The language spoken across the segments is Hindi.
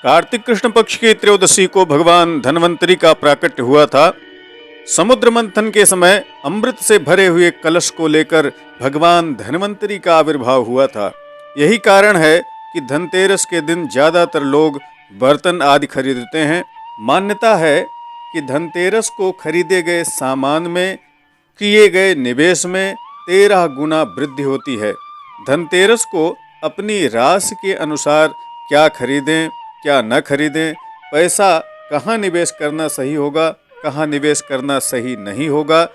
कार्तिक कृष्ण पक्ष की त्रयोदशी को भगवान धन्वंतरी का प्राकट्य हुआ था। समुद्र मंथन के समय अमृत से भरे हुए कलश को लेकर भगवान धन्वंतरी का आविर्भाव हुआ था। यही कारण है कि धनतेरस के दिन ज्यादातर लोग बर्तन आदि खरीदते हैं। मान्यता है कि धनतेरस को खरीदे गए सामान में किए गए निवेश में 13 गुना वृद्धि होती है। धनतेरस को अपनी राशि के अनुसार क्या खरीदें क्या न खरीदें, पैसा कहाँ निवेश करना सही होगा, कहाँ निवेश करना सही नहीं होगा,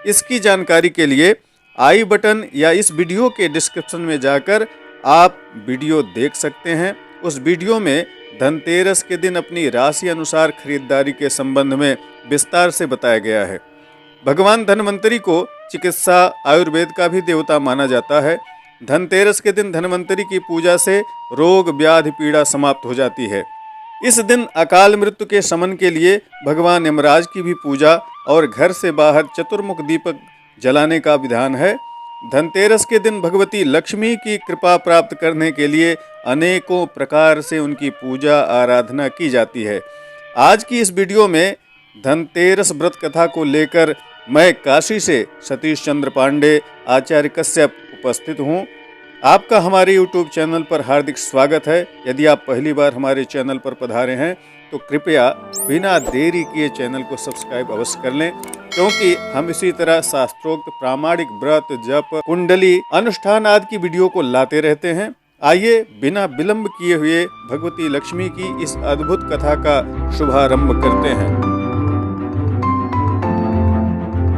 इसकी जानकारी के लिए आई बटन या इस वीडियो के डिस्क्रिप्शन में जाकर आप वीडियो देख सकते हैं। उस वीडियो में धनतेरस के दिन अपनी राशि अनुसार खरीदारी के संबंध में विस्तार से बताया गया है। भगवान धन्वंतरी को चिकित्सा आयुर्वेद का भी देवता माना जाता है। धनतेरस के दिन धन्वंतरी की पूजा से रोग व्याधि पीड़ा समाप्त हो जाती है। इस दिन अकाल मृत्यु के शमन के लिए भगवान यमराज की भी पूजा और घर से बाहर चतुर्मुख दीपक जलाने का विधान है। धनतेरस के दिन भगवती लक्ष्मी की कृपा प्राप्त करने के लिए अनेकों प्रकार से उनकी पूजा आराधना की जाती है। आज की इस वीडियो में धनतेरस व्रत कथा को लेकर मैं काशी से सतीश चंद्र पांडे, आचार्य कश्यप उपस्थित हूँ। आपका हमारे YouTube चैनल पर हार्दिक स्वागत है। यदि आप पहली बार हमारे चैनल पर पधारे हैं तो कृपया बिना देरी किए चैनल को सब्सक्राइब अवश्य कर लें, क्योंकि हम इसी तरह शास्त्रोक्त प्रामाणिक व्रत, जप, कुंडली, अनुष्ठान आदि की वीडियो को लाते रहते हैं। आइए बिना विलंब किए हुए भगवती लक्ष्मी की इस अद्भुत कथा का शुभारंभ करते हैं।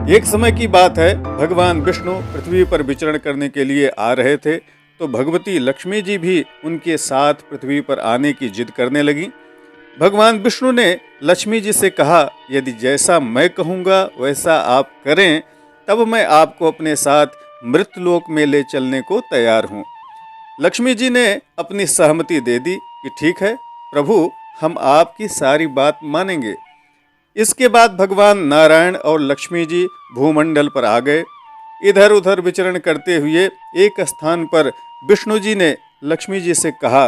एक समय की बात है, भगवान विष्णु पृथ्वी पर विचरण करने के लिए आ रहे थे तो भगवती लक्ष्मी जी भी उनके साथ पृथ्वी पर आने की जिद करने लगी। भगवान विष्णु ने लक्ष्मी जी से कहा, यदि जैसा मैं कहूँगा वैसा आप करें तब मैं आपको अपने साथ मृतलोक में ले चलने को तैयार हूँ। लक्ष्मी जी ने अपनी सहमति दे दी कि ठीक है प्रभु, हम आपकी सारी बात मानेंगे। इसके बाद भगवान नारायण और लक्ष्मी जी भूमंडल पर आ गए। इधर उधर विचरण करते हुए एक स्थान पर विष्णु जी ने लक्ष्मी जी से कहा,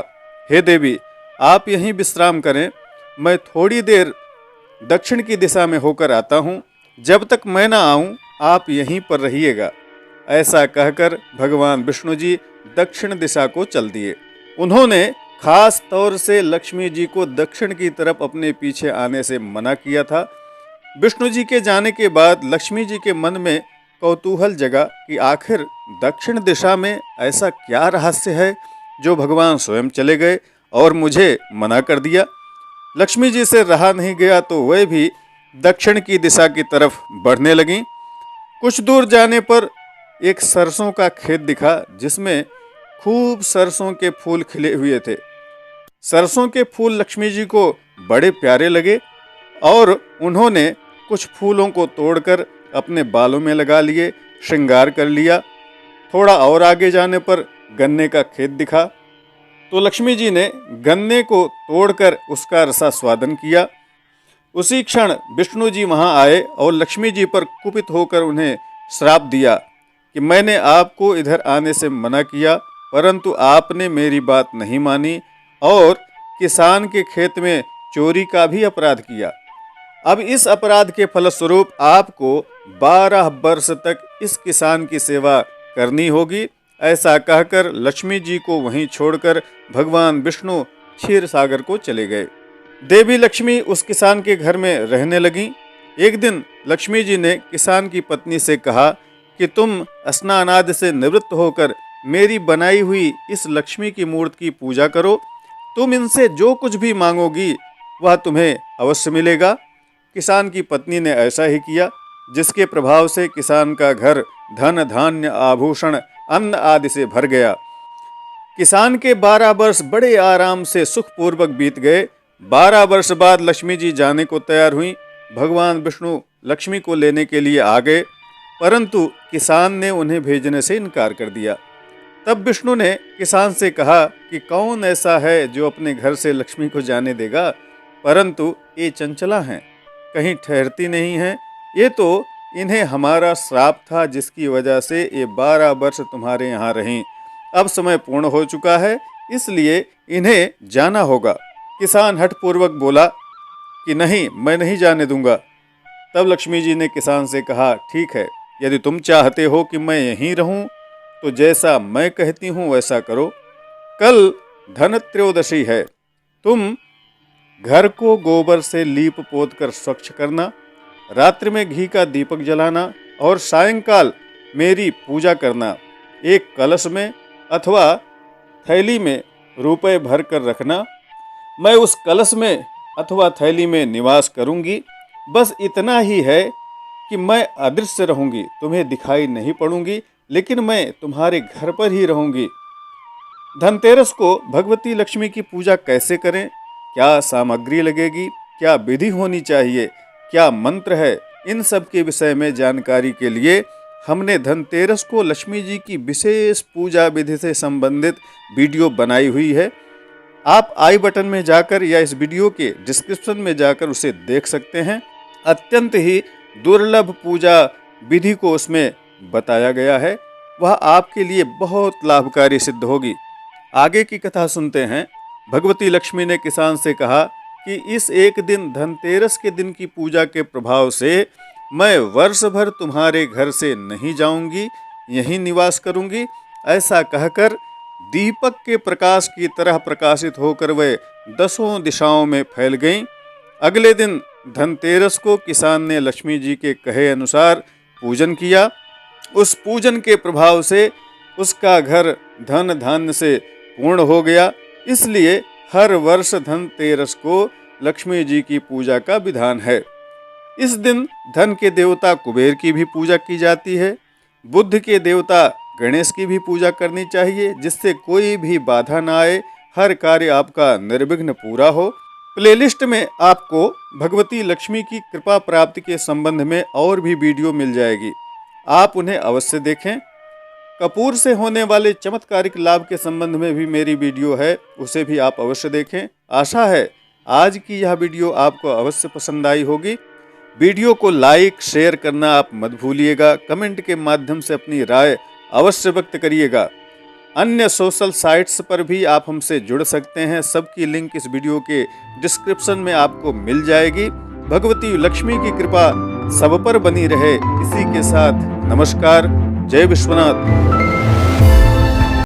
हे देवी, आप यहीं विश्राम करें, मैं थोड़ी देर दक्षिण की दिशा में होकर आता हूँ। जब तक मैं ना आऊँ आप यहीं पर रहिएगा। ऐसा कहकर भगवान विष्णु जी दक्षिण दिशा को चल दिए। उन्होंने खास तौर से लक्ष्मी जी को दक्षिण की तरफ अपने पीछे आने से मना किया था। विष्णु जी के जाने के बाद लक्ष्मी जी के मन में कौतूहल जगा कि आखिर दक्षिण दिशा में ऐसा क्या रहस्य है जो भगवान स्वयं चले गए और मुझे मना कर दिया। लक्ष्मी जी से रहा नहीं गया तो वह भी दक्षिण की दिशा की तरफ बढ़ने लगीं। कुछ दूर जाने पर एक सरसों का खेत दिखा जिसमें खूब सरसों के फूल खिले हुए थे। सरसों के फूल लक्ष्मी जी को बड़े प्यारे लगे और उन्होंने कुछ फूलों को तोड़कर अपने बालों में लगा लिए, श्रृंगार कर लिया। थोड़ा और आगे जाने पर गन्ने का खेत दिखा तो लक्ष्मी जी ने गन्ने को तोड़कर उसका रसास्वादन किया। उसी क्षण विष्णु जी वहां आए और लक्ष्मी जी पर कुपित होकर उन्हें श्राप दिया कि मैंने आपको इधर आने से मना किया, परंतु आपने मेरी बात नहीं मानी और किसान के खेत में चोरी का भी अपराध किया। अब इस अपराध के फलस्वरूप आपको 12 वर्ष तक इस किसान की सेवा करनी होगी। ऐसा कहकर लक्ष्मी जी को वहीं छोड़कर भगवान विष्णु क्षीर सागर को चले गए। देवी लक्ष्मी उस किसान के घर में रहने लगीं। एक दिन लक्ष्मी जी ने किसान की पत्नी से कहा कि तुम स्नान आदि से निवृत्त होकर मेरी बनाई हुई इस लक्ष्मी की मूर्ति की पूजा करो। तुम इनसे जो कुछ भी मांगोगी वह तुम्हें अवश्य मिलेगा। किसान की पत्नी ने ऐसा ही किया, जिसके प्रभाव से किसान का घर धन, धान्य, आभूषण, अन्न आदि से भर गया। किसान के 12 वर्ष बड़े आराम से सुखपूर्वक बीत गए। 12 वर्ष बाद लक्ष्मी जी जाने को तैयार हुई। भगवान विष्णु लक्ष्मी को लेने के लिए आ गए, परंतु किसान ने उन्हें भेजने से इनकार कर दिया। तब विष्णु ने किसान से कहा कि कौन ऐसा है जो अपने घर से लक्ष्मी को जाने देगा, परंतु ये चंचला हैं, कहीं ठहरती नहीं हैं। ये तो इन्हें हमारा श्राप था जिसकी वजह से ये 12 वर्ष तुम्हारे यहाँ रहीं। अब समय पूर्ण हो चुका है, इसलिए इन्हें जाना होगा। किसान हठपूर्वक बोला कि नहीं, मैं नहीं जाने दूंगा। तब लक्ष्मी जी ने किसान से कहा, ठीक है, यदि तुम चाहते हो कि मैं यहीं रहूं तो जैसा मैं कहती हूं वैसा करो। कल धन त्रयोदशी है, तुम घर को गोबर से लीप पोत कर स्वच्छ करना, रात्रि में घी का दीपक जलाना और सायंकाल मेरी पूजा करना। एक कलश में अथवा थैली में रुपए भर कर रखना। मैं उस कलश में अथवा थैली में निवास करूंगी। बस इतना ही है कि मैं अदृश्य रहूंगी, तुम्हें दिखाई नहीं पड़ूंगी, लेकिन मैं तुम्हारे घर पर ही रहूंगी। धनतेरस को भगवती लक्ष्मी की पूजा कैसे करें, क्या सामग्री लगेगी, क्या विधि होनी चाहिए, क्या मंत्र है, इन सब के विषय में जानकारी के लिए हमने धनतेरस को लक्ष्मी जी की विशेष पूजा विधि से संबंधित वीडियो बनाई हुई है। आप आई बटन में जाकर या इस वीडियो के डिस्क्रिप्शन में जाकर उसे देख सकते हैं। अत्यंत ही दुर्लभ पूजा विधि को उसमें बताया गया है, वह आपके लिए बहुत लाभकारी सिद्ध होगी। आगे की कथा सुनते हैं। भगवती लक्ष्मी ने किसान से कहा कि इस एक दिन धनतेरस के दिन की पूजा के प्रभाव से मैं वर्ष भर तुम्हारे घर से नहीं जाऊंगी, यहीं निवास करूंगी। ऐसा कहकर दीपक के प्रकाश की तरह प्रकाशित होकर वे 10 दिशाओं में फैल गईं। अगले दिन धनतेरस को किसान ने लक्ष्मी जी के कहे अनुसार पूजन किया। उस पूजन के प्रभाव से उसका घर धन धान्य से पूर्ण हो गया। इसलिए हर वर्ष धनतेरस को लक्ष्मी जी की पूजा का विधान है। इस दिन धन के देवता कुबेर की भी पूजा की जाती है। बुद्ध के देवता गणेश की भी पूजा करनी चाहिए, जिससे कोई भी बाधा ना आए, हर कार्य आपका निर्विघ्न पूरा हो। प्लेलिस्ट में आपको भगवती लक्ष्मी की कृपा प्राप्ति के संबंध में और भी वीडियो मिल जाएगी, आप उन्हें अवश्य देखें। कपूर से होने वाले चमत्कारिक लाभ के संबंध में भी मेरी वीडियो है, उसे भी आप अवश्य देखें। आशा है आज की यह वीडियो आपको अवश्य पसंद आई होगी। वीडियो को लाइक शेयर करना आप मत भूलिएगा। कमेंट के माध्यम से अपनी राय अवश्य व्यक्त करिएगा। अन्य सोशल साइट्स पर भी आप हमसे जुड़ सकते हैं, सबकी लिंक इस वीडियो के डिस्क्रिप्शन में आपको मिल जाएगी। भगवती लक्ष्मी की कृपा सब पर बनी रहे। इसी के साथ नमस्कार। जय विश्वनाथ।